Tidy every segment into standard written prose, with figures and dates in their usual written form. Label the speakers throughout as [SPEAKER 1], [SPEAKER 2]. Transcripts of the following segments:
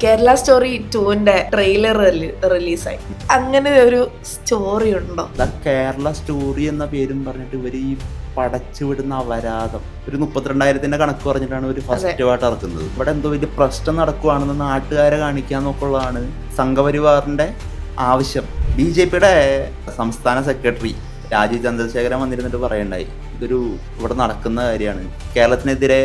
[SPEAKER 1] Kerala story 2ന്റെ trailer റിലീസായി. അങ്ങനെ ഒരു സ്റ്റോറി ഉണ്ടോ?
[SPEAKER 2] കേരള സ്റ്റോറി എന്ന പേരും പറഞ്ഞിട്ട് ഇവർ ഈ പടച്ചു വിടുന്ന അപരാധം ഒരു 32,000 കണക്ക് പറഞ്ഞിട്ടാണ് ഒരു ഫസ്റ്റ് പാട്ട് ഇറക്കുന്നത്. ഇവിടെ എന്തോ വലിയ പ്രശ്നം നടക്കുവാണെന്ന് നാട്ടുകാരെ കാണിക്കാൻ നോക്കുള്ളതാണ് സംഘപരിവാറിന്റെ ആവശ്യം. BJPയുടെ സംസ്ഥാന സെക്രട്ടറി രാജീവ് ചന്ദ്രശേഖരൻ വന്നിരുന്നിട്ട് പറയണ്ടായി, ഇതൊരു ഇവിടെ നടക്കുന്ന കാര്യമാണ്. കേരളത്തിനെതിരെ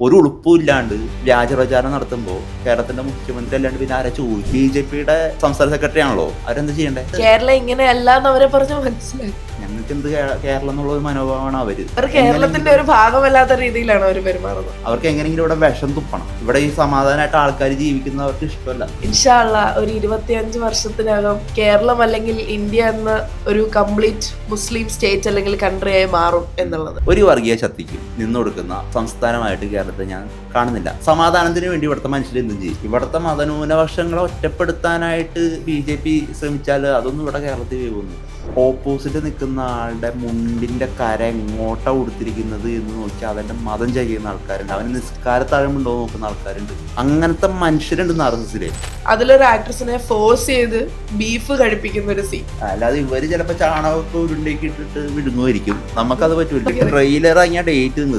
[SPEAKER 2] ഒരു ഉളുപ്പുമില്ലാണ്ട് വ്യാജപ്രചാരണം നടത്തുമ്പോൾ കേരളത്തിന്റെ മുഖ്യമന്ത്രി അല്ലാണ്ട് പിന്നെ ആരാ ചോദിക്കും? BJPയുടെ സംസ്ഥാന സെക്രട്ടറി ആണല്ലോ, അവരെന്താ ചെയ്യണ്ടേ?
[SPEAKER 1] കേരളം ഇങ്ങനെയല്ല എന്ന് അവരെ പറഞ്ഞ് മനസ്സിലായി.
[SPEAKER 2] ഞങ്ങൾക്ക് എന്ത് കേരളം എന്നുള്ള ഒരു മനോഭാവമാണ് അവര്.
[SPEAKER 1] കേരളത്തിന്റെ ഒരു ഭാഗമല്ലാത്ത രീതിയിലാണ് അവർ പെരുമാറുന്നത്.
[SPEAKER 2] അവർക്ക് എങ്ങനെയെങ്കിലും ഇവിടെ വിഷം തുപ്പണം. ഇവിടെ ഈ സമാധാനമായിട്ട് ആൾക്കാർ ജീവിക്കുന്നത് അവർക്ക് ഇഷ്ടമല്ല.
[SPEAKER 1] ഇൻഷാ അല്ലാഹ് ഒരു 25 വർഷത്തിനകം കേരളം അല്ലെങ്കിൽ ഇന്ത്യ എന്ന ഒരു കംപ്ലീറ്റ് മുസ്ലിം സ്റ്റേറ്റ് അല്ലെങ്കിൽ കൺട്രിയായി മാറും എന്നുള്ളത്.
[SPEAKER 2] ഒരു വർഗീയ ശക്തിക്ക് നിന്നൊടുക്കുന്ന സംസ്ഥാനമായിട്ട് കേരളത്തെ ഞാൻ കാണുന്നില്ല. സമാധാനത്തിന് വേണ്ടി ഇവിടുത്തെ മനുഷ്യർ എന്തും ചെയ്യും. ഇവിടുത്തെ മതന്യൂനപക്ഷങ്ങളെ ഒറ്റപ്പെടുത്താനായിട്ട് BJP ശ്രമിച്ചാൽ അതൊന്നും ഇവിടെ കേരളത്തിൽ പോകുന്നു. ഓപ്പോസിറ്റ് നിൽക്കുന്ന ആളുടെ മുണ്ടിന്റെ കര എങ്ങോട്ടാ കൊടുത്തിരിക്കുന്നത് എന്ന് നോക്കി അവന്റെ മതം ചെയ്യുന്ന ആൾക്കാരുണ്ട്, അവന് നിസ്കാരത്താഴമുണ്ടോ നോക്കുന്ന ആൾക്കാരുണ്ട്. അങ്ങനത്തെ മനുഷ്യരുണ്ട് RSSല്.
[SPEAKER 1] അതിലൊരു ആക്ട്രസിനെ ഫോഴ്സ് ചെയ്ത് ബീഫ് കഴിപ്പിക്കുന്ന ഒരു സീൻ.
[SPEAKER 2] അല്ലാതെ ഇവര് ചിലപ്പോ ചാണകമൊക്കെ ഉരുണ്ടേക്ക് ഇട്ടിട്ട് വിടുങ്ങുമായിരിക്കും, നമുക്കത് പറ്റൂല. ട്രെയിലർ ഇറങ്ങിയ ഡേറ്റ്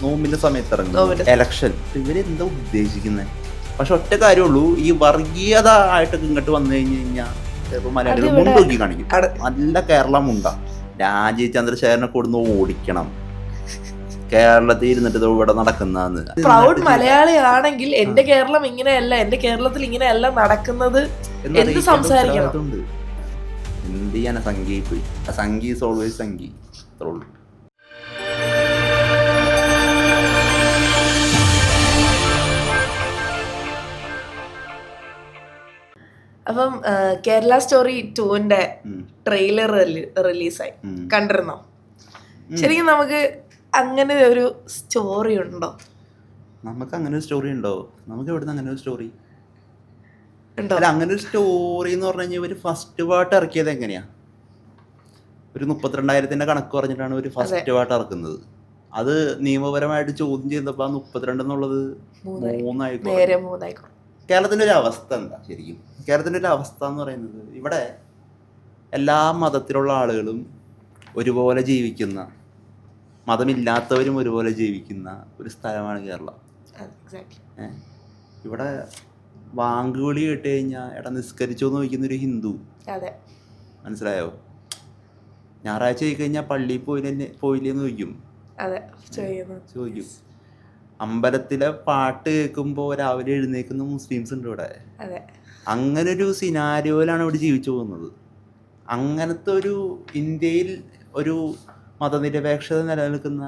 [SPEAKER 2] നോമ്പിന്റെ സമയത്ത് ഇറങ്ങും, എലക്ഷൻ. ഇവരെന്താ ഉദ്ദേശിക്കുന്നത്? പക്ഷെ ഒറ്റ കാര്യമുള്ളൂ, ഈ വർഗീയത ആയിട്ടൊക്കെ ഇങ്ങോട്ട് വന്നു കഴിഞ്ഞു കഴിഞ്ഞാൽ മലയാളികൾ മുണ്ടോക്കി കാണിക്കും. നല്ല കേരളം മുണ്ട. രാജീവ് ചന്ദ്രശേഖരനെ കൊടുന്ന് ഓടിക്കണം. കേരളത്തിൽ ഇരുന്നിട്ട് ഇവിടെ നടക്കുന്നതെന്ന്
[SPEAKER 1] പ്രൗഡ് മലയാളിയാണെങ്കിൽ എന്റെ കേരളം ഇങ്ങനെയല്ല, എന്റെ കേരളത്തിൽ ഇങ്ങനെയല്ല നടക്കുന്നത് എന്ത് സംസാരിക്കണം?
[SPEAKER 2] എന്ത് ചെയ്യാനാ? സംഗീ പോയി. സംഗീ ഈസ് ഓൾവേസ് സംഗീ. അത്രേ ഉള്ളൂ.
[SPEAKER 1] അപ്പം കേരള സ്റ്റോറി 2ന്റെ ട്രെയിലർ റിലീസായി. കണ്ടിരുന്നോ? ശരിക്കും നമുക്ക് അങ്ങനെ ഒരു സ്റ്റോറി ഉണ്ടോ?
[SPEAKER 2] നമുക്ക് അങ്ങനെ ഒരു സ്റ്റോറി ഉണ്ടോ? നമുക്ക് എവിടുന്ന് അങ്ങനെ ഒരു സ്റ്റോറി ഉണ്ടോ? അല്ല, അങ്ങനെ ഒരു സ്റ്റോറി എന്ന് പറഞ്ഞു കഴിഞ്ഞാൽ ഒരു ഫസ്റ്റ് പാട്ട് ഇറക്കിയത് എങ്ങനെയാ? ഒരു 32,000 കണക്ക് പറഞ്ഞിട്ടാണ് ഒരു ഫസ്റ്റ് പാട്ട് ഇറക്കുന്നത്. അത് നിയമപരമായിട്ട് ചോദ്യം ചെയ്തപ്പോൾ 32 എന്നുള്ളത് 3 കേരളത്തിൻ്റെ ഒരു അവസ്ഥ എന്താ? ശരിക്കും കേരളത്തിൻ്റെ ഒരു അവസ്ഥ എന്ന് പറയുന്നത്, ഇവിടെ എല്ലാ മതത്തിലുള്ള ആളുകളും ഒരുപോലെ ജീവിക്കുന്ന, മതമില്ലാത്തവരും ഒരുപോലെ ജീവിക്കുന്ന ഒരു സ്ഥലമാണ് കേരളം. ഇവിടെ വാങ്കുവിളി കേട്ട് കഴിഞ്ഞാൽ എടാ നിസ്കരിച്ചോ എന്ന് ചോദിക്കുന്ന ഒരു ഹിന്ദു, മനസ്സിലായോ? ഞായറാഴ്ച ആയി കഴിഞ്ഞാൽ പള്ളിയിൽ പോയില്ലേന്ന് ചോദിക്കും. അമ്പലത്തിലെ പാട്ട് കേൾക്കുമ്പോൾ രാവിലെ എഴുന്നേക്കുന്ന മുസ്ലിംസ് ഉണ്ട് ഇവിടെ. അങ്ങനെ ഒരു സിനാരിയോയിലാണ് ഇവിടെ ജീവിച്ചു പോകുന്നത്. അങ്ങനത്തെ ഒരു ഇന്ത്യയിൽ ഒരു മതനിരപേക്ഷത നിലനിൽക്കുന്ന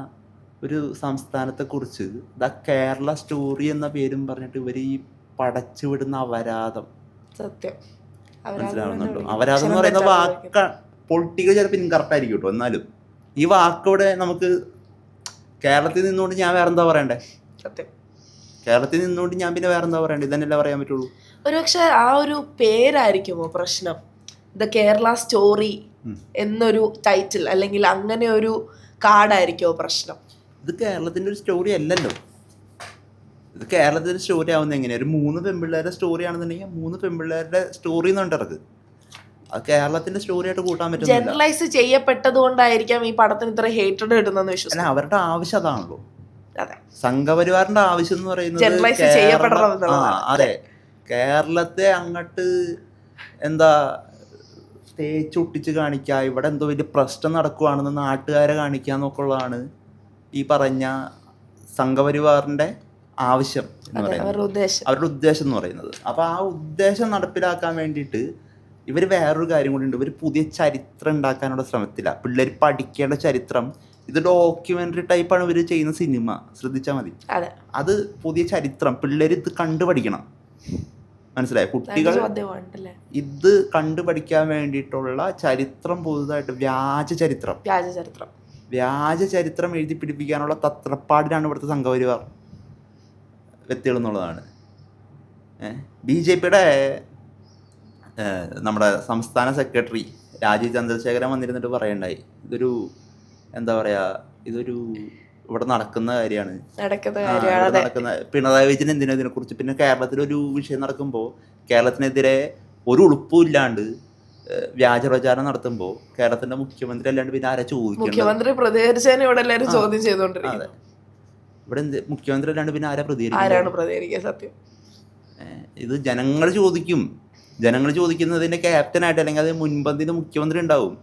[SPEAKER 2] ഒരു സംസ്ഥാനത്തെ കുറിച്ച് കേരള സ്റ്റോറി എന്ന പേരും പറഞ്ഞിട്ട് ഇവർ ഈ പടച്ചു വിടുന്ന അപരാധം മനസ്സിലാവുന്നുണ്ടോ? അപരാധം എന്ന് പറയുന്ന വാക്ക് പൊളിറ്റിക്കൽ ചിലപ്പോൾ ഇൻകറക്റ്റ് ആയിരിക്കും കേട്ടോ. എന്നാലും ഈ വാക്കോടെ നമുക്ക് കേരളത്തിൽ നിന്നുകൊണ്ട് ഞാൻ വേറെന്താ പറയണ്ടേ? കേരളത്തിൽ നിന്നുകൊണ്ട് ഞാൻ പിന്നെ വേറെന്താ പറയണ്ടേ? ഇതന്നെയല്ലേ പറയാൻ പറ്റുള്ളൂ.
[SPEAKER 1] ഒരുപക്ഷെ ആ ഒരു പേരായിരിക്കുമോ പ്രശ്നം? ദ കേരള സ്റ്റോറി എന്നൊരു ടൈറ്റിൽ അല്ലെങ്കിൽ അങ്ങനെ ഒരു കാർഡായിരിക്കുമോ പ്രശ്നം?
[SPEAKER 2] ഇത് കേരളത്തിന്റെ ഒരു സ്റ്റോറി അല്ലല്ലോ. ഇത് കേരളത്തിന്റെ സ്റ്റോറി ആവുന്നത് എങ്ങനെയാ? ഒരു 3 പെൺപിള്ളേരുടെ സ്റ്റോറി ആണെന്നുണ്ടെങ്കിൽ 3 പെൺപിള്ളേരുടെ സ്റ്റോറി എന്നുണ്ടിറക്ക്. അത് കേരളത്തിന്റെ സ്റ്റോറി ആയിട്ട് കൂട്ടാൻ പറ്റും.
[SPEAKER 1] ജനറലൈസ് ചെയ്യപ്പെട്ടത് കൊണ്ടായിരിക്കാം ഈ പടത്തിന് ഇത്ര ഹേറ്റഡ് കിട്ടുന്നതെന്ന് വിശ്വസിക്കുന്നു.
[SPEAKER 2] അല്ല, അവരുടെ ആവശ്യം അതാണല്ലോ. സംഘപരിവാറിന്റെ ആവശ്യം എന്ന് പറയുന്നത് അതെ, കേരളത്തെ അങ്ങോട്ട് എന്താ തേച്ചൊട്ടിച്ച് കാണിക്കുക, ഇവിടെ എന്തോ വലിയ പ്രശ്നം നടക്കുവാണെന്ന് നാട്ടുകാരെ കാണിക്കുക എന്നൊക്കെയുള്ളതാണ് ഈ പറഞ്ഞ സംഘപരിവാറിന്റെ ആവശ്യം എന്ന് പറയുന്നത്, അവരുടെ ഉദ്ദേശം എന്ന് പറയുന്നത്. അപ്പോൾ ആ ഉദ്ദേശം നടപ്പിലാക്കാൻ വേണ്ടിയിട്ട് ഇവർ വേറൊരു കാര്യം കൂടി ഉണ്ട്. ഇവർ പുതിയ ചരിത്രം ഉണ്ടാക്കാനുള്ള ശ്രമത്തില്ല. പിള്ളേർ പഠിക്കേണ്ട ചരിത്രം, ഇത് ഡോക്യുമെന്ററി ടൈപ്പാണ് ഇവർ ചെയ്യുന്ന സിനിമ, ശ്രദ്ധിച്ചാൽ മതി. അത് പുതിയ ചരിത്രം പിള്ളേർ ഇത് കണ്ടുപഠിക്കണം, മനസ്സിലായോ? കുട്ടികൾ ഇത് കണ്ടുപഠിക്കാൻ വേണ്ടിയിട്ടുള്ള ചരിത്രം പുതുതായിട്ട് വ്യാജ ചരിത്രം എഴുതി പിടിപ്പിക്കാനുള്ള തത്രപ്പാടിലാണ് ഇവിടുത്തെ സംഘപരിവാർ വ്യക്തികൾ എന്നുള്ളതാണ്. BJPയുടെ നമ്മുടെ സംസ്ഥാന സെക്രട്ടറി രാജീവ് ചന്ദ്രശേഖരൻ വന്നിരുന്നിട്ട് പറയണ്ടായി, ഇതൊരു എന്താ പറയുക, ഇതൊരു ഇവിടെ നടക്കുന്ന കാര്യമാണ്.
[SPEAKER 1] നടക്കുന്ന
[SPEAKER 2] നടക്കുന്ന പിണറായി വിജയൻ എന്തിനാ ഇതിനെക്കുറിച്ച്, പിന്നെ കേരളത്തിലൊരു വിഷയം നടക്കുമ്പോൾ കേരളത്തിനെതിരെ ഒരു ഉളുപ്പും ഇല്ലാണ്ട് വ്യാജ പ്രചാരണം നടത്തുമ്പോൾ കേരളത്തിന്റെ മുഖ്യമന്ത്രി അല്ലാണ്ട് പിന്നെ ആരാ ചോദിക്കുന്നത്?
[SPEAKER 1] മുഖ്യമന്ത്രി പ്രതികരിച്ചതിന് ഇവിടെ എല്ലാവരും ചോദ്യം ചെയ്തോണ്ടിരിക്കുന്നത്.
[SPEAKER 2] ഇവിടെ മുഖ്യമന്ത്രി അല്ലാണ്ട് പിന്നെ ആരാ
[SPEAKER 1] പ്രതികരിക്കുക? സത്യം
[SPEAKER 2] ഇത് ജനങ്ങൾ ചോദിക്കും. ജനങ്ങൾ ചോദിക്കുന്നതിന്റെ ക്യാപ്റ്റനായിട്ട് അല്ലെങ്കിൽ അത് മുൻപന്തിന് മുഖ്യമന്ത്രി ഉണ്ടാവും.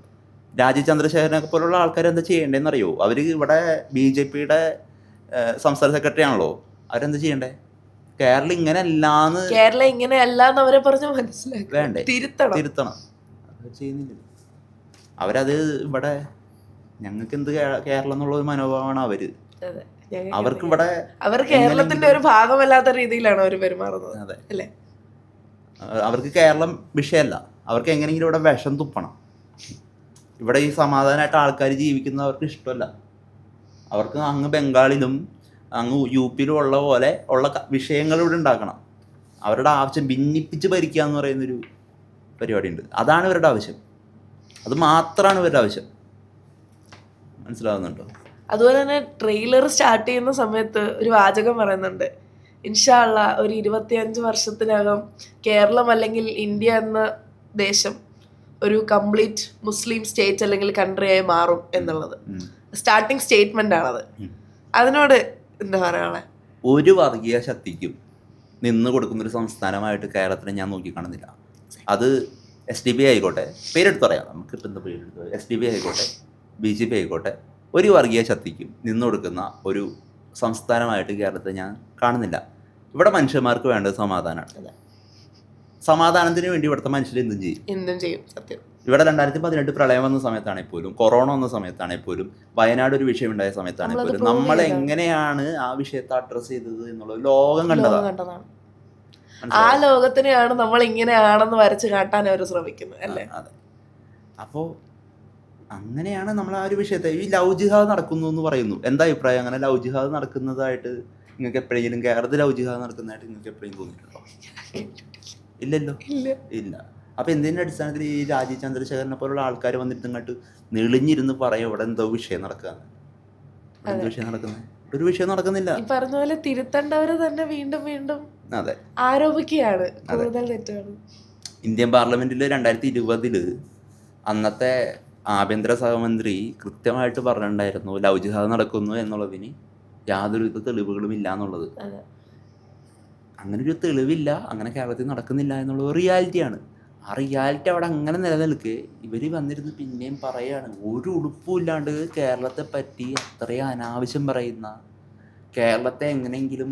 [SPEAKER 2] രാജീവ് ചന്ദ്രശേഖരനെ പോലുള്ള ആൾക്കാർ എന്താ ചെയ്യേണ്ടതെന്ന് അറിയോ? അവർ ഇവിടെ BJPയുടെ സംസ്ഥാന സെക്രട്ടറി ആണല്ലോ. അവരെന്താ ചെയ്യണ്ടേ? കേരളം ഇങ്ങനെയല്ലാന്ന്
[SPEAKER 1] അവരെ പറഞ്ഞ് മനസ്സിലാക്കി
[SPEAKER 2] വേണ്ടേ? തിരുത്തണം. അവർ ചെയ്യുന്നില്ല. അവരത് ഇവിടെ ഞങ്ങൾക്ക് എന്ത് കേരളം എന്നുള്ള ഒരു മനോഭാവമാണ് അവര്. അവർക്ക് ഇവിടെ
[SPEAKER 1] കേരളത്തിന്റെ ഒരു ഭാഗമല്ലാത്ത രീതിയിലാണ് അവർ പെരുമാറുന്നത്.
[SPEAKER 2] അതെ
[SPEAKER 1] അല്ലേ?
[SPEAKER 2] അവർക്ക് കേരളം വിഷയമല്ല. അവർക്ക് എങ്ങനെയെങ്കിലും ഇവിടെ വിഷം തുപ്പണം. ഇവിടെ ഈ സമാധാനമായിട്ട് ആൾക്കാർ ജീവിക്കുന്നത് ഇഷ്ടമല്ല. അവർക്ക് അങ്ങ് ബംഗാളിലും അങ്ങ് UPയിലും ഉള്ള പോലെ ഉള്ള വിഷയങ്ങൾ ഇവിടെ ഉണ്ടാക്കണം. അവരുടെ ആവശ്യം ഭിന്നിപ്പിച്ച് ഭരിക്കുക എന്ന് പറയുന്നൊരു പരിപാടി ഉണ്ട്. അതാണ് ഇവരുടെ ആവശ്യം. അത് മാത്രമാണ് ഇവരുടെ ആവശ്യം. മനസ്സിലാവുന്നുണ്ടോ?
[SPEAKER 1] അതുപോലെ തന്നെ ട്രെയിലർ സ്റ്റാർട്ട് ചെയ്യുന്ന സമയത്ത് ഒരു വാചകം പറയുന്നുണ്ട്, ഇൻഷാ അള്ളാ ഒരു 25 വർഷത്തിനകം കേരളം അല്ലെങ്കിൽ ഇന്ത്യ എന്ന ദേശം ഒരു കംപ്ലീറ്റ് മുസ്ലിം സ്റ്റേറ്റ് അല്ലെങ്കിൽ കൺട്രിയായി മാറും എന്നുള്ളത് സ്റ്റാർട്ടിങ് സ്റ്റേറ്റ്മെന്റ് ആണത്. അതിനോട് എന്താ പറയാ?
[SPEAKER 2] ഒരു വർഗീയ ശക്തിക്കും നിന്ന് കൊടുക്കുന്നൊരു സംസ്ഥാനമായിട്ട് കേരളത്തിനെ ഞാൻ നോക്കിക്കാണുന്നില്ല. അത് SDP ആയിക്കോട്ടെ, പേരെടുത്ത് പറയാം, നമുക്കിപ്പോൾ എന്താ പേരെടുത്ത്, SDP ആയിക്കോട്ടെ, BJP ആയിക്കോട്ടെ, ഒരു വർഗീയ ശക്തിക്കും നിന്ന് കൊടുക്കുന്ന ഒരു സംസ്ഥാനമായിട്ട് കേരളത്തെ ഞാൻ കാണുന്നില്ല. ഇവിടെ മനുഷ്യന്മാർക്ക് വേണ്ടത് സമാധാനമാണ്. സമാധാനത്തിന് വേണ്ടി ഇവിടുത്തെ മനുഷ്യർ എന്തും ചെയ്യും. സത്യം. ഇവിടെ 2018 പ്രളയം വന്ന സമയത്താണെങ്കിൽ പോലും, കൊറോണ വന്ന സമയത്താണെങ്കിൽ പോലും, വയനാട് ഒരു വിഷയം ഉണ്ടായ സമയത്താണെങ്കിൽ പോലും നമ്മൾ എങ്ങനെയാണ് ആ വിഷയത്തെ അഡ്രസ് ചെയ്തത് എന്നുള്ളത് ലോകം കണ്ടതാണ്.
[SPEAKER 1] ആ ലോകത്തിനെയാണ് നമ്മൾ ഇങ്ങനെയാണെന്ന് വരച്ച് കാട്ടാൻ അവർ ശ്രമിക്കുന്നത്, അല്ലേ?
[SPEAKER 2] അതെ. അപ്പോൾ അങ്ങനെയാണ് നമ്മൾ ആ ഒരു വിഷയത്തെ, ഈ ലവ് ജിഹാദ് നടക്കുന്നു എന്ന് പറയുന്നു. എന്താ അഭിപ്രായം? അങ്ങനെ ലവ് ജിഹാദ് നടക്കുന്നതായിട്ട് നിങ്ങൾക്ക് എപ്പോഴെങ്കിലും, കേരളത്തിൽ ലവ് ജിഹാദ് നടക്കുന്നതായിട്ട് നിങ്ങൾക്ക് എപ്പോഴും തോന്നിയിട്ടുണ്ടോ? ഇല്ലല്ലോ. ഇല്ല. അപ്പൊ എന്തിന്റെ അടിസ്ഥാനത്തിൽ ഈ രാജീവ് ചന്ദ്രശേഖരനെ പോലുള്ള ആൾക്കാർ വന്നിട്ട് ഇങ്ങോട്ട് നെളിഞ്ഞിരുന്ന് പറയും ഇവിടെ എന്തോ വിഷയം നടക്കാന്ന്? വിഷയം നടക്കുന്നത് ഒരു വിഷയം നടക്കുന്നില്ല.
[SPEAKER 1] ഈ പറഞ്ഞ പോലെ തിരുത്തേണ്ടവര് തന്നെ വീണ്ടും വീണ്ടും ആരോപിക്കുകയാണ് കൂടുതൽ തെറ്റാണ്.
[SPEAKER 2] ഇന്ത്യൻ പാർലമെന്റിൽ 2020 അന്നത്തെ ആഭ്യന്തര സഹമന്ത്രി കൃത്യമായിട്ട് പറഞ്ഞിട്ടുണ്ടായിരുന്നു ലവ് ജിഹാദ് നടക്കുന്നു എന്നുള്ളതിന് യാതൊരുവിധ തെളിവുകളും ഇല്ല എന്നുള്ളത്. അങ്ങനെ ഒരു തെളിവില്ല, അങ്ങനെ കേരളത്തിൽ നടക്കുന്നില്ല എന്നുള്ളത് റിയാലിറ്റിയാണ്. ആ റിയാലിറ്റി അവിടെ അങ്ങനെ നിലനിൽക്കെ ഇവർ വന്നിരുന്ന് പിന്നെയും പറയാണ്, ഒരു ഉടുപ്പുമില്ലാണ്ട് കേരളത്തെ പറ്റി അത്രയും അനാവശ്യം പറയുന്ന, കേരളത്തെ എങ്ങനെയെങ്കിലും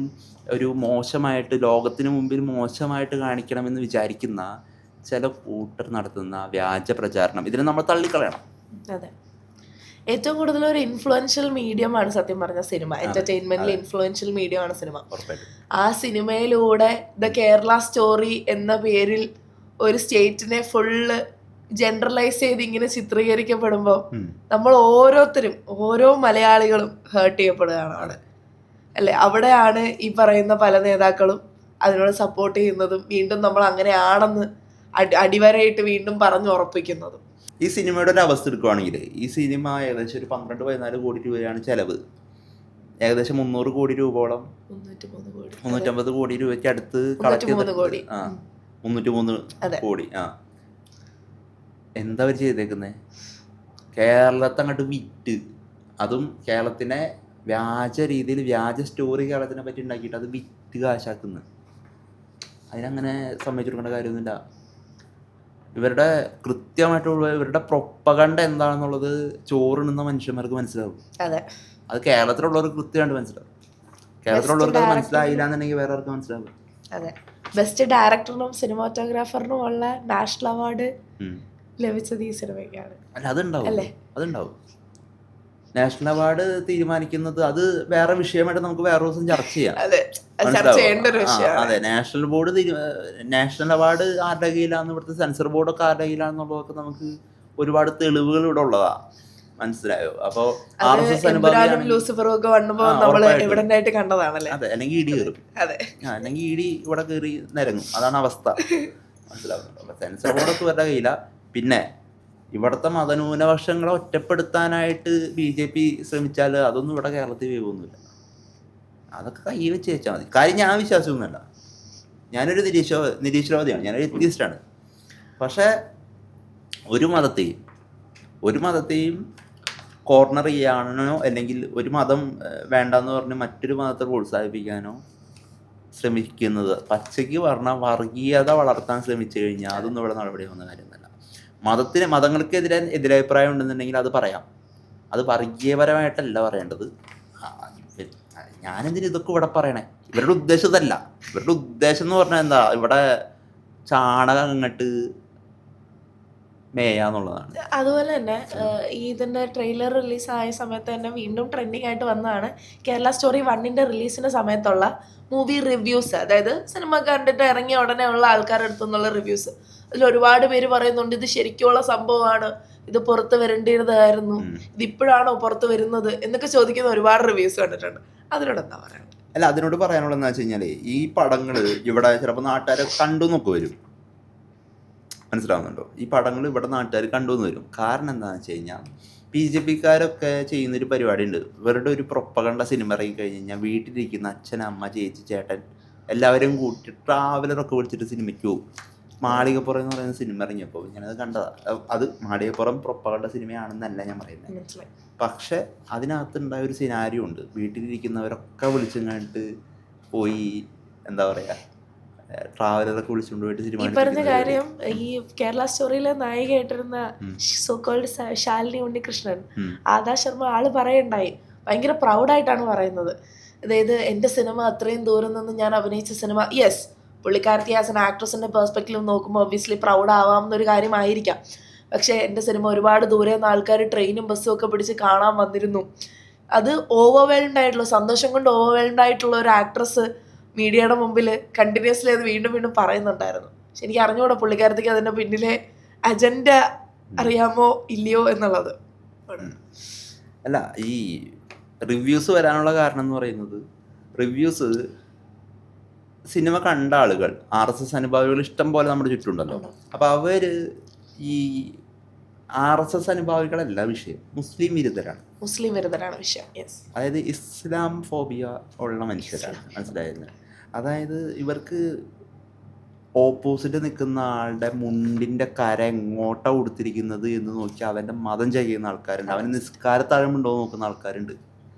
[SPEAKER 2] ഒരു മോശമായിട്ട്, ലോകത്തിന് മുമ്പിൽ മോശമായിട്ട് കാണിക്കണമെന്ന് വിചാരിക്കുന്ന ചില കൂട്ടർ നടത്തുന്ന വ്യാജ പ്രചാരണം, ഇതിനെ നമ്മൾ തള്ളിക്കളയണം.
[SPEAKER 1] അതെ. ഏറ്റവും കൂടുതൽ ഒരു ഇൻഫ്ലുവൻഷ്യൽ മീഡിയമാണ് സത്യം പറഞ്ഞ സിനിമ. എന്റർടൈൻമെന്റിൽ ഇൻഫ്ലുവൻഷ്യൽ മീഡിയമാണ് സിനിമ. ആ സിനിമയിലൂടെ ദ കേരള സ്റ്റോറി എന്ന പേരിൽ ഒരു സ്റ്റേറ്റിനെ ഫുള്ള് ജനറലൈസ് ചെയ്ത് ഇങ്ങനെ ചിത്രീകരിക്കപ്പെടുമ്പോൾ നമ്മൾ ഓരോരുത്തരും, ഓരോ മലയാളികളും ഹേർട്ട് ചെയ്യപ്പെടുകയാണ് അവിടെ, അല്ലെ? അവിടെയാണ് ഈ പറയുന്ന പല നേതാക്കളും അതിനോട് സപ്പോർട്ട് ചെയ്യുന്നതും വീണ്ടും നമ്മൾ അങ്ങനെയാണെന്ന് അടിവരയിട്ട് വീണ്ടും പറഞ്ഞുറപ്പിക്കുന്നതും.
[SPEAKER 2] ഈ സിനിമയുടെ ഒരു അവസ്ഥ എടുക്കുകയാണെങ്കിൽ, ഈ സിനിമ ഏകദേശം ഒരു 12-14 കോടി രൂപയാണ് ചെലവ്. ഏകദേശം 300 കോടി രൂപയോളം, 350 കോടി രൂപയ്ക്ക് അടുത്ത് കളക്ട് ചെയ്തിട്ടുണ്ട്. 303 കോടി. എന്താ അവർ ചെയ്തേക്കുന്നത്? കേരളത്തെ അങ്ങോട്ട് വിറ്റ്, അതും കേരളത്തിനെ വ്യാജ രീതിയിൽ, വ്യാജ സ്റ്റോറി കേരളത്തിനെ പറ്റി ഉണ്ടാക്കിയിട്ട് അത് വിറ്റ് കാശാക്കുന്നത്. അതിനങ്ങനെ സമ്മതിച്ചു കൊടുക്കേണ്ട കാര്യമൊന്നുമില്ല. ഇവരുടെ കൃത്യമായിട്ടുള്ള ഇവരുടെ പ്രൊപ്പഗണ്ട എന്താണെന്നുള്ളത് ചോറിടുന്ന മനുഷ്യന്മാർക്ക് മനസ്സിലാവും. അത് കേരളത്തിലുള്ളവർ കൃത്യമായിട്ട് മനസ്സിലാവും. കേരളത്തിലുള്ളവർക്ക് അത് മനസ്സിലായില്ല എന്നുണ്ടെങ്കിൽ വേറെ ആർക്ക് മനസ്സിലാവും.
[SPEAKER 1] അതെ. ബെസ്റ്റ് ഡയറക്ടറിനും സിനിമാറ്റോഗ്രാഫറിനും ഉള്ള നാഷണൽ അവാർഡ് ലഭിച്ചത് ഈ സിനിമയ്ക്കാണ്.
[SPEAKER 2] അല്ല, അതുണ്ടാവും. നാഷണൽ അവാർഡ് തീരുമാനിക്കുന്നത് അത് വേറെ വിഷയമായിട്ട് നമുക്ക് വേറെ ദിവസം ചർച്ച ചെയ്യാം. അതെ, നാഷണൽ അവാർഡ് ആരുടെ കയ്യിലാന്ന്, ഇവിടുത്തെ സെൻസർ ബോർഡൊക്കെ ആരുടെ കയ്യിലാണെന്നുള്ളതൊക്കെ നമുക്ക് ഒരുപാട് തെളിവുകൾ ഇവിടെ ഉള്ളതാ. മനസ്സിലായോ? അപ്പൊ RSS അതെ, അല്ലെങ്കിൽ ഇടി കയറും. അല്ലെങ്കിൽ ഇടി ഇവിടെ കയറി നിരങ്ങും. അതാണ് അവസ്ഥ. മനസ്സിലാവുന്നുണ്ടോ? സെൻസർ ബോർഡൊക്കെ ഇവരുടെ കയ്യില. പിന്നെ ഇവിടുത്തെ മതന്യൂനപക്ഷങ്ങളെ ഒറ്റപ്പെടുത്താനായിട്ട് BJP ശ്രമിച്ചാൽ അതൊന്നും ഇവിടെ കേരളത്തിൽ വീവൊന്നുമില്ല. അതൊക്കെ കൈ വെച്ച് വെച്ചാൽ മതി. കാര്യം ഞാൻ വിശ്വാസമൊന്നുമല്ല, ഞാനൊരു നിരീശ്വരവാദിയാണ്, ഞാനൊരു എത്തിയിസ്റ്റാണ്. പക്ഷേ ഒരു മതത്തെയും കോർണർ ചെയ്യാനോ അല്ലെങ്കിൽ ഒരു മതം വേണ്ടെന്ന് പറഞ്ഞ് മറ്റൊരു മതത്തെ പ്രോത്സാഹിപ്പിക്കാനോ ശ്രമിക്കുന്നത്, പച്ചയ്ക്ക് പറഞ്ഞാൽ വർഗീയത വളർത്താൻ ശ്രമിച്ചു കഴിഞ്ഞാൽ അതൊന്നും ഇവിടെ നടപടിയാവുന്ന കാര്യമൊന്നുമല്ല. മതങ്ങൾക്കെതിരെ എതിരഭിപ്രായം ഉണ്ടെന്നുണ്ടെങ്കിൽ അത് പറയാം, അത് വർഗീയപരമായിട്ടല്ല പറയേണ്ടത്. ഞാനെന്തിനും ഇതൊക്കെ ഇവിടെ പറയണേ? ഇവരുടെ ഉദ്ദേശം ഇതല്ല. ഇവരുടെ ഉദ്ദേശം എന്ന് പറഞ്ഞാൽ എന്താ, ഇവിടെ ചാണകം അങ്ങോട്ട് മേയാന്നുള്ളതാണ്.
[SPEAKER 1] അതുപോലെ തന്നെ ഇതിന്റെ ട്രെയിലർ റിലീസ് ആയ സമയത്ത് തന്നെ വീണ്ടും ട്രെൻഡിങ് ആയിട്ട് വന്നതാണ് കേരള സ്റ്റോറി 1ന്റെ റിലീസിന്റെ സമയത്തുള്ള മൂവി റിവ്യൂസ്. അതായത് സിനിമ കണ്ടിട്ട് ഇറങ്ങിയ ഉടനെ ഉള്ള ആൾക്കാരുടെ അടുത്തുനിന്നുള്ള റിവ്യൂസ്. അതിൽ ഒരുപാട് പേര് പറയുന്നുണ്ട് ഇത് ശരിക്കുള്ള സംഭവമാണ്, ഇത് പുറത്ത് വരേണ്ടിയതായിരുന്നു, ഇതിപ്പോഴാണോ പുറത്ത് വരുന്നത് എന്നൊക്കെ ചോദിക്കുന്ന ഒരുപാട് റിവ്യൂസ് കണ്ടിട്ടുണ്ട്. അതിനോട് എന്താ പറയുക?
[SPEAKER 2] അല്ല, അതിനോട് പറയാനുള്ളതെന്ന് വെച്ച് കഴിഞ്ഞാൽ ഈ പടങ്ങൾ ഇവിടെ ചിലപ്പോൾ നാട്ടുകാരെ കണ്ടു നോക്കി വരും. മനസ്സിലാവുന്നുണ്ടോ? ഈ പടങ്ങൾ ഇവിടെ നാട്ടുകാർ കണ്ടുവന്ന് വരും. കാരണം എന്താണെന്ന് വെച്ച് കഴിഞ്ഞാൽ BJPക്കാരൊക്കെ ചെയ്യുന്നൊരു പരിപാടി ഉണ്ട്. ഇവരുടെ ഒരു പ്രൊപ്പഗണ്ട സിനിമ ഇറങ്ങി കഴിഞ്ഞ് കഴിഞ്ഞാൽ വീട്ടിലിരിക്കുന്ന അച്ഛൻ, അമ്മ, ചേച്ചി, ചേട്ടൻ എല്ലാവരും കൂട്ടി ട്രാവലറൊക്കെ വിളിച്ചിട്ട് സിനിമയ്ക്ക് പോകും. മാളികപ്പുറം എന്ന് പറയുന്ന സിനിമ ഇറങ്ങിയപ്പോൾ ഞാനത് കണ്ടതാണ്. അത് മാളികപ്പുറം പ്രൊപ്പഗണ്ട സിനിമയാണെന്നല്ല ഞാൻ പറയുന്നത്. പക്ഷെ അതിനകത്തുണ്ടായ ഒരു സിനാരിയോ ഉണ്ട്. വീട്ടിലിരിക്കുന്നവരൊക്കെ വിളിച്ചും കണ്ടിട്ട് പോയി, എന്താ പറയുക, ട്രാവലറൊക്കെ വിളിച്ചുകൊണ്ട് പോയിട്ട് സിനിമ.
[SPEAKER 1] ഈ പറഞ്ഞ കാര്യം ഈ കേരള സ്റ്റോറിയിലെ നായികയായിട്ടിരുന്ന സോ കോൾഡ് ശാലിനി ഉണ്ണികൃഷ്ണൻ, ആദാ ശർമ്മ, ആള് പറയണ്ടായി, ഭയങ്കര പ്രൗഡായിട്ടാണ് പറയുന്നത്. അതായത് എൻ്റെ സിനിമ അത്രയും ദൂരം നിന്ന് ഞാൻ അഭിനയിച്ച സിനിമ, യെസ് പുള്ളിക്കാരത്തി ആസ് എൻ ആക്ട്രസിൻ്റെ പെർസ്പെക്റ്റീവ് നോക്കുമ്പോൾ ഒബ്വിയസ്ലി പ്രൗഡ് ആവാമെന്നൊരു കാര്യമായിരിക്കാം. പക്ഷേ എൻ്റെ സിനിമ ഒരുപാട് ദൂരെ നിന്ന് ആൾക്കാർ ട്രെയിനും ബസ്സും ഒക്കെ പിടിച്ച് കാണാൻ വന്നിരുന്നു. അത് ഓവർവെൽഡ് ആയിട്ടുള്ള, സന്തോഷം കൊണ്ട് ഓവർവെൽഡ് ആയിട്ടുള്ള ഒരു ആക്ട്രസ് മീഡിയയുടെ മുമ്പിൽ കണ്ടിന്യൂസ്ലി അത് വീണ്ടും വീണ്ടും പറയുന്നുണ്ടായിരുന്നു. പക്ഷെ എനിക്ക് അറിഞ്ഞുകൂടാ പുള്ളിക്കാരത്തേക്ക് അതിൻ്റെ പിന്നിലെ അജണ്ട അറിയാമോ ഇല്ലയോ എന്നുള്ളത്.
[SPEAKER 2] അല്ല, ഈ റിവ്യൂസ് വരാനുള്ള കാരണം എന്ന് പറയുന്നത്, റിവ്യൂസ് സിനിമ കണ്ട ആളുകൾ, RSS അനുഭാവികൾ ഇഷ്ടം പോലെ നമ്മുടെ ചുറ്റുമുണ്ടല്ലോ. അപ്പോൾ അവർ ഈ RSS അനുഭാവികളല്ല വിഷയം, മുസ്ലിം വിരുദ്ധരാണ്
[SPEAKER 1] വിഷയം.
[SPEAKER 2] അതായത് ഇസ്ലാം ഫോബിയ ഉള്ള മനുഷ്യരാണ്. മനസ്സിലായത്? അതായത് ഇവർക്ക് ഓപ്പോസിറ്റ് നിൽക്കുന്ന ആളുടെ മുണ്ടിൻ്റെ കര എങ്ങോട്ടാ കൊടുത്തിരിക്കുന്നത് എന്ന് നോക്കി അവൻ്റെ മതം ചെയ്യുന്ന ആൾക്കാരുണ്ട്, അവന് നിസ്കാരത്താഴമുണ്ടോ എന്ന് നോക്കുന്ന ആൾക്കാരുണ്ട്.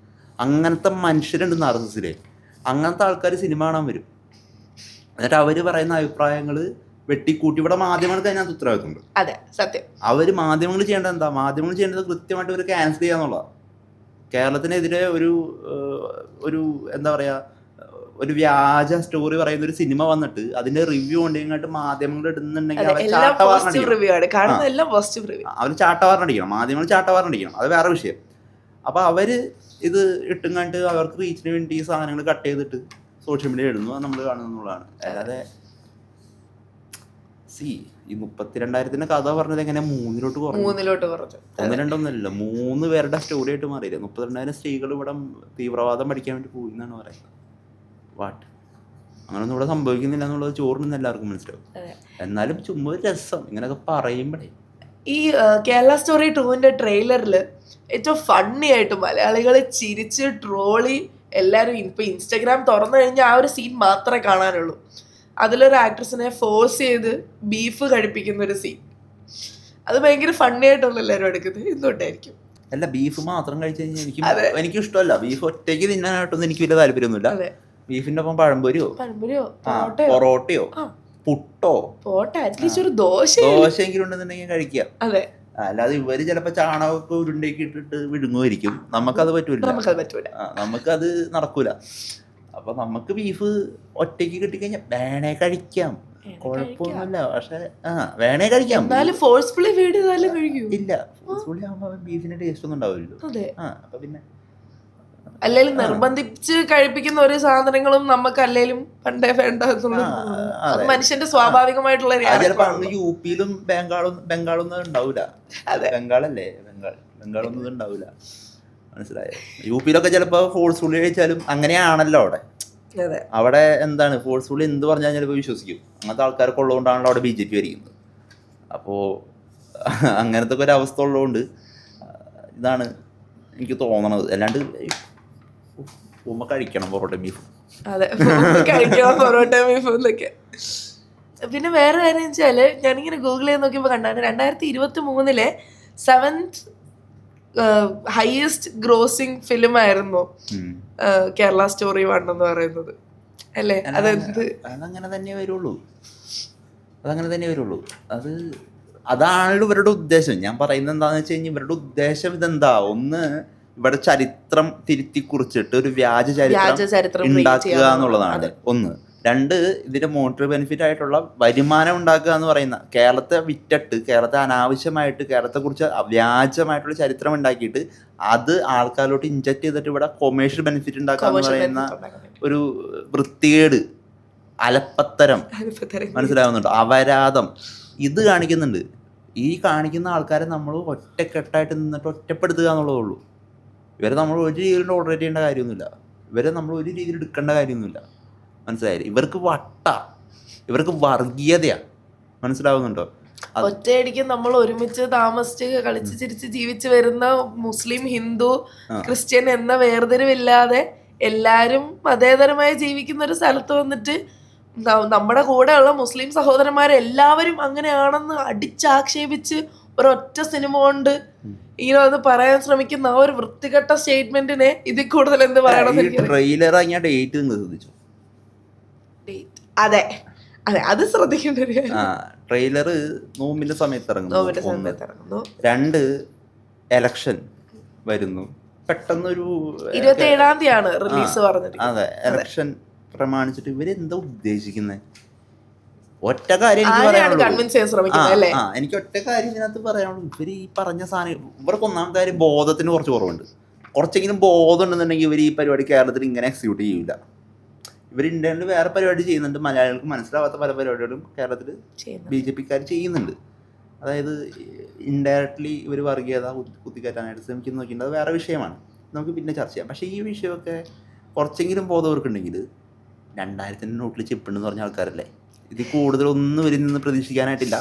[SPEAKER 2] അങ്ങനത്തെ മനുഷ്യരുണ്ട് RSSലെ. അങ്ങനത്തെ ആൾക്കാർ സിനിമ കാണാൻ വരും. എന്നിട്ട് അവർ പറയുന്ന അഭിപ്രായങ്ങൾ വെട്ടിക്കൂട്ടി ഇവിടെ മാധ്യമങ്ങൾക്ക് അതിനകത്ത് ഉത്തരവാദിത്തമുണ്ട്.
[SPEAKER 1] അതെ, സത്യം.
[SPEAKER 2] അവർ മാധ്യമങ്ങൾ ചെയ്യേണ്ടത് എന്താ? മാധ്യമങ്ങൾ ചെയ്യേണ്ടത് കൃത്യമായിട്ട് ഇവർ ക്യാൻസൽ ചെയ്യാന്നുള്ളതാണ്. കേരളത്തിനെതിരെ ഒരു എന്താ പറയുക, ഒരു വ്യാജ സ്റ്റോറി പറയുന്ന ഒരു സിനിമ വന്നിട്ട് അതിന്റെ റിവ്യൂ കൊണ്ടിങ്ങോട്ട് മാധ്യമങ്ങൾ ഇടുന്നുണ്ടെങ്കിൽ അവർ ചാട്ടവാറിനടിക്കണം, മാധ്യമങ്ങൾ ചാട്ടവാറിനടിക്കണം. അത് വേറെ വിഷയം. അപ്പൊ അവര് ഇത് ഇട്ടും കണ്ട് അവർക്ക് റീച്ചിന് വേണ്ടി ഈ സാധനങ്ങൾ കട്ട് ചെയ്തിട്ട് സോഷ്യൽ മീഡിയ ഇടുന്നു, അത് നമ്മൾ കാണുന്നുള്ളതാണ്. അല്ലാതെ ഈ 32,000 കഥ പറഞ്ഞത് എങ്ങനെ 3 കുറഞ്ഞു? 1-2 3 പേരുടെ സ്റ്റോറി ആയിട്ട് മാറിയില്ലേ? 32,000 സ്ത്രീകൾ ഇവിടെ തീവ്രവാദം പഠിക്കാൻ വേണ്ടി പോയി എന്നാണ് പറയുന്നത്. അങ്ങനൊന്നും ഇവിടെ സംഭവിക്കുന്നില്ല എന്നുള്ളത് ചോറിന് എല്ലാവർക്കും മനസ്സിലാവും. എന്നാലും ചുമ്മാ രസം ഇങ്ങനെയൊക്കെ പറയുമ്പോഴേ.
[SPEAKER 1] ഈ കേരള സ്റ്റോറി 2ന്റെ ട്രെയിലറിൽ ഏറ്റവും ഫണ്ണി ആയിട്ട് മലയാളികളെ ചിരിച്ച് ട്രോളി എല്ലാവരും ഇപ്പൊ ഇൻസ്റ്റഗ്രാം തുറന്നു കഴിഞ്ഞാൽ ആ ഒരു സീൻ മാത്രമേ കാണാനുള്ളൂ. അതിലൊരു ആക്ട്രസിനെ ഫോഴ്സ് ചെയ്ത് ബീഫ് കഴിപ്പിക്കുന്ന ഒരു സീൻ, അത് ഭയങ്കര ഫണ്ണി ആയിട്ടുള്ള എല്ലാവരും എടുക്കുന്നത്. എന്തുകൊണ്ടായിരിക്കും?
[SPEAKER 2] അല്ല, ബീഫ് മാത്രം കഴിച്ചു കഴിഞ്ഞാൽ എനിക്ക് ഇഷ്ടമല്ല. ബീഫ് ഒറ്റയ്ക്ക് തിന്നാനായിട്ടൊന്നും എനിക്ക് വലിയ താല്പര്യമൊന്നുമില്ല. ബീഫിന്റെ ഒപ്പം പഴംപൊരിയോ പൊറോട്ടയോ പുട്ടോ
[SPEAKER 1] അറ്റ്ലീസ്റ്റ് ഒരു
[SPEAKER 2] ദോശയെങ്കിലും ഉണ്ടെന്നുണ്ടെങ്കിൽ കഴിക്കാം.
[SPEAKER 1] അതെ,
[SPEAKER 2] അല്ലാതെ ഇവര് ചിലപ്പോ ചാണകമൊക്കെ ഉരുണ്ടേക്ക് ഇട്ടിട്ട് വിഴുങ്ങുമായിരിക്കും. നമുക്കത് പറ്റൂല, നമുക്കത് നടക്കൂല. അപ്പൊ നമുക്ക് ബീഫ് ഒറ്റയ്ക്ക് കിട്ടിക്കഴിഞ്ഞാൽ വേണേ കഴിക്കാം, കുഴപ്പമൊന്നുമില്ല. പക്ഷെ വേണേ കഴിക്കാം.
[SPEAKER 1] ഫോഴ്സ്ഫുള്ളി
[SPEAKER 2] ഇല്ല, ഫോഴ്സ്ഫുള്ളി ആകുമ്പോ ബീഫിന്റെ ടേസ്റ്റ് ഒന്നും ഉണ്ടാവില്ലല്ലോ. അപ്പൊ പിന്നെ
[SPEAKER 1] അല്ലെങ്കിൽ നിർബന്ധിച്ച് കഴിപ്പിക്കുന്ന ഒരു സാധനങ്ങളും നമുക്ക് അല്ലേലും പണ്ടേ വേണ്ട എന്നുള്ളത് മനുഷ്യന്റെ സ്വാഭാവികമായിട്ടുള്ള
[SPEAKER 2] യുപിയിലും ബംഗാളൊന്നും ഉണ്ടാവൂല. ബംഗാളല്ലേ, ബംഗാളൊന്നും ഉണ്ടാവൂല. മനസ്സിലായോ? യുപിയിലൊക്കെ ചിലപ്പോ ഫോഴ്സ്ഫുള്ളി കഴിച്ചാലും അങ്ങനെയാണല്ലോ അവിടെ. അവിടെ എന്താണ് ഫോഴ്സ്ഫുള്ളി എന്ത് പറഞ്ഞാൽ ചിലപ്പോൾ വിശ്വസിക്കും. അങ്ങനത്തെ ആൾക്കാരൊക്കെ ഉള്ളതുകൊണ്ടാണല്ലോ അവിടെ BJP ഭരിക്കുന്നത്. അപ്പോൾ അങ്ങനത്തെ ഒക്കെ ഒരു അവസ്ഥ ഉള്ളതുകൊണ്ട് ഇതാണ് എനിക്ക് തോന്നണത്. അല്ലാണ്ട് ഉമ്മ കഴിക്കണം പൊറോട്ട ബീഫ്.
[SPEAKER 1] അതെ, കഴിക്കണം പൊറോട്ട ബീഫ് എന്നൊക്കെ. പിന്നെ വേറെ കാര്യം വെച്ചാല് ഞാനിങ്ങനെ ഗൂഗിൾ ചെയ്ത് നോക്കിയപ്പോൾ കണ്ടാണ് 2023 7th ഹയസ്റ്റ് ഗ്രോസിംഗ് ഫിലിം ആയിരുന്നു കേരള സ്റ്റോറി 1 എന്ന് പറയുന്നത് അല്ലേ?
[SPEAKER 2] അതങ്ങനെ തന്നെ വരുള്ളൂ. അതാണല്ലോ ഇവരുടെ ഉദ്ദേശം. ഞാൻ പറയുന്നത് എന്താണെന്ന് വെച്ച് കഴിഞ്ഞാൽ ഇവരുടെ ഉദ്ദേശം ഇതെന്താ, ഒന്ന് ഇവിടെ ചരിത്രം തിരുത്തി കുറിച്ചിട്ട് ഒരു വ്യാജ ചരിത്രം ഉണ്ടാക്കുക എന്നുള്ളതാണ് ഒന്ന്. രണ്ട്, ഇതിന്റെ മോണിറ്ററി ബെനിഫിറ്റ് ആയിട്ടുള്ള വരുമാനം ഉണ്ടാക്കുക എന്ന് പറയുന്ന, കേരളത്തെ വിറ്റിട്ട് കേരളത്തെ അനാവശ്യമായിട്ട് കേരളത്തെക്കുറിച്ച് വ്യാജമായിട്ടുള്ള ചരിത്രം ഉണ്ടാക്കിയിട്ട് അത് ആൾക്കാരിലോട്ട് ഇൻജക്ട് ചെയ്തിട്ട് ഇവിടെ കൊമേഴ്ഷ്യൽ ബെനിഫിറ്റ് ഉണ്ടാക്കുക എന്ന് പറയുന്ന ഒരു വൃത്തികേട്, അലപ്പത്തരം, മനസ്സിലാവുന്നുണ്ടോ? അപരാധം ഇത് കാണിക്കുന്നുണ്ട്. ഈ കാണിക്കുന്ന ആൾക്കാരെ നമ്മൾ ഒറ്റക്കെട്ടായിട്ട് നിന്നിട്ട് ഒറ്റപ്പെടുത്തുക എന്നുള്ളതേ ഉള്ളൂ. ഇവരെ നമ്മൾ ഒരു രീതിയിൽ ടോളറേറ്റ് ചെയ്യേണ്ട കാര്യമൊന്നുമില്ല. ഇവരെ നമ്മൾ ഒരു രീതിയിൽ എടുക്കേണ്ട കാര്യമൊന്നുമില്ല. മനസ്സിലായില്ലേ? ഇവർക്ക് ഇവർക്ക് വർഗീയതയാണ്. മനസ്സിലാവുന്നുണ്ടോ?
[SPEAKER 1] ഒറ്റയടിക്ക് നമ്മൾ ഒരുമിച്ച് താമസിച്ച് കളിച്ച് ചിരിച്ച് ജീവിച്ചു വരുന്ന മുസ്ലിം, ഹിന്ദു, ക്രിസ്ത്യൻ എന്ന വേർതിരിവില്ലാതെ എല്ലാരും മതേതരമായി ജീവിക്കുന്ന ഒരു സ്ഥലത്ത് വന്നിട്ട് നമ്മുടെ കൂടെയുള്ള മുസ്ലിം സഹോദരന്മാരെല്ലാവരും അങ്ങനെയാണെന്ന് അടിച്ചാക്ഷേപിച്ച് ഒരൊറ്റ സിനിമ കൊണ്ട് ഇങ്ങനെ അത് പറയാൻ ശ്രമിക്കുന്ന ആ ഒരു വൃത്തികെട്ട സ്റ്റേറ്റ്മെന്റിനെ ഇതിൽ കൂടുതൽ എന്ത് പറയണം? അതെ അതെ, അത് ശ്രദ്ധിക്കേണ്ട ഒരു കാര്യം.
[SPEAKER 2] ട്രെയിലർ നോമ്പിന്റെ സമയത്ത് ഇറങ്ങുന്നു. 2, എലക്ഷൻ വരുന്നു. പെട്ടെന്നൊരു
[SPEAKER 1] 27-ാം തീയതിയാണ് റിലീസ് പറഞ്ഞത്.
[SPEAKER 2] അതെ, എലക്ഷൻ പ്രമാണിച്ചിട്ട് ഇവരെന്താ ഉദ്ദേശിക്കുന്നത്? ഒറ്റ കാര്യം എനിക്ക് ഒറ്റ കാര്യം ഇതിനകത്ത് പറയാനുള്ളൂ. ഇവർ ഈ പറഞ്ഞ സാധനം, ഇവർക്ക് ഒന്നാമത്തെ കാര്യം ബോധത്തിന് കുറച്ച് കുറവുണ്ട്. കുറച്ചെങ്കിലും ബോധം ഉണ്ടെന്നുണ്ടെങ്കിൽ ഇവർ ഈ പരിപാടി കേരളത്തിൽ ഇങ്ങനെ എക്സിക്യൂട്ട് ചെയ്യില്ല. ഇവർ ഇന്ത്യയിൽ വേറെ പരിപാടി ചെയ്യുന്നുണ്ട്. മലയാളികൾക്ക് മനസ്സിലാവാത്ത പല പരിപാടികളും കേരളത്തിൽ BJP-ക്കാർ ചെയ്യുന്നുണ്ട്. അതായത് ഇൻഡയറക്ട്ലി ഇവർ വർഗീയത കുത്തിക്കയറ്റാനായിട്ട് ശ്രമിക്കുന്ന നോക്കിയിട്ട് അത് വേറെ വിഷയമാണ്, നമുക്ക് പിന്നെ ചർച്ച ചെയ്യാം. പക്ഷേ ഈ വിഷയമൊക്കെ കുറച്ചെങ്കിലും ബോധം അവർക്കുണ്ടെങ്കിൽ 2000 നോട്ടിൽ ചിപ്പുണ്ടെന്ന് പറഞ്ഞ ആൾക്കാരല്ലേ, ഇതിൽ കൂടുതലൊന്നും ഇവരിൽ നിന്ന് പ്രതീക്ഷിക്കാനായിട്ടില്ല.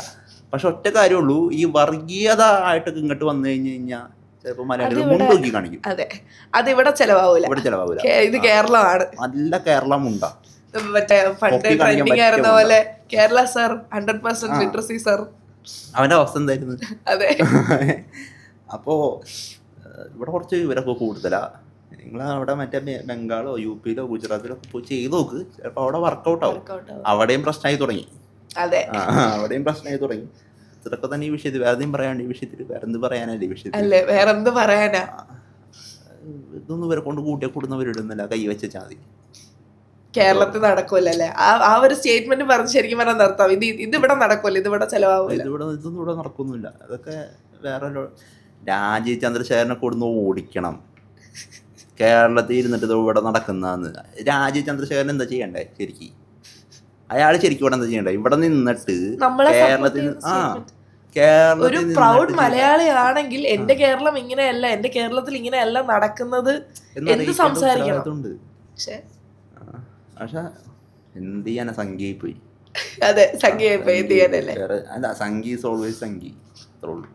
[SPEAKER 2] പക്ഷെ ഒറ്റ കാര്യമുള്ളൂ, ഈ വർഗീയത ആയിട്ടൊക്കെ ഇങ്ങോട്ട് വന്നു കഴിഞ്ഞാൽ ചിലപ്പോൾ മലയാളികൾ മുണ്ടോക്കി കാണിക്കും.
[SPEAKER 1] അതെ, അത് ഇവിടെ ചെലവാവില്ല. ഇത് കേരളമാണ്,
[SPEAKER 2] നല്ല കേരളം ഉണ്ടാ.
[SPEAKER 1] മറ്റേ പണ്ട് ട്രെൻഡിങ് ആയിരുന്ന പോലെ കേരള സർ 100% ലിറ്ററസി സർ,
[SPEAKER 2] അവന്റെ അവസ്ഥ എന്തായിരുന്നു?
[SPEAKER 1] അതെ.
[SPEAKER 2] അപ്പോ ഇവിടെ കുറച്ച് ഇവരൊക്കെ കൂടുതലാ. നിങ്ങൾ അവിടെ മറ്റേ ബംഗാളോ UP-യിലോ ഗുജറാത്തിലോ പോയി ചെയ്ത് നോക്ക്, ചിലപ്പോൾ അവിടെ വർക്കൗട്ട് ആവും. അവിടെയും പ്രശ്നമായി തുടങ്ങി. അവിടെയും പ്രശ്നമായി തുടങ്ങി. ഇതൊക്കെ തന്നെ ഈ വിഷയത്തിൽ. വേറെന്തും പറയാണ്ട് ഈ വിഷയത്തിൽ വേറെന്ത് പറയാനല്ലേ ഈ വിഷയത്തിൽ?
[SPEAKER 1] വേറെന്ത് പറയാനാ?
[SPEAKER 2] ഇതൊന്നും ഇവരെ കൊണ്ട് കൂട്ടിയ കൂടുന്നവരിടുന്നില്ല, കൈവച്ച ചാതി.
[SPEAKER 1] കേരളത്തിൽ നടക്കൂലല്ലേ ആ ഒരു സ്റ്റേറ്റ്മെന്റ് പറഞ്ഞ് ശരിക്കും പറഞ്ഞാൽ നിർത്താം. ഇത് ഇവിടെ നടക്കൂല, ഇത് ഇവിടെ ചെലവാകില്ല,
[SPEAKER 2] ഇതൊന്നും ഇവിടെ നടക്കൊന്നുമില്ല. അതൊക്കെ വേറെ രാജീവ് ചന്ദ്രശേഖരനെ കൊടുന്ന് ഓടിക്കണം. കേരളത്തിൽ ഇരുന്നിട്ട് ഇത് ഇവിടെ നടക്കുന്നതെന്ന് രാജീവ് ചന്ദ്രശേഖരൻ എന്താ ചെയ്യണ്ടേ? ശരിക്കും അയാൾ ശരിക്കും ഇവിടെ എന്താ ചെയ്യണ്ടേ? ഇവിടെ നിന്നിട്ട് കേരളത്തിൽ
[SPEAKER 1] ഒരു പ്രൗഡ് മലയാളി ആണെങ്കിൽ എന്റെ കേരളം ഇങ്ങനെയല്ല, എന്റെ കേരളത്തിൽ ഇങ്ങനെയല്ല നടക്കുന്നത് എന്ന് സംസാരിക്കണം. പക്ഷെ
[SPEAKER 2] എന്ത് ചെയ്യാനാ, സംഖ്യയിൽ പോയി.
[SPEAKER 1] അതെ, സംഖ്യയായി പോയി. എന്ത് ചെയ്യാനല്ലേ?
[SPEAKER 2] അല്ല, സംഖ്യ ഈസ് ഓൾവേസ് സംഖ്യ, അത്രേ ഉള്ളൂ.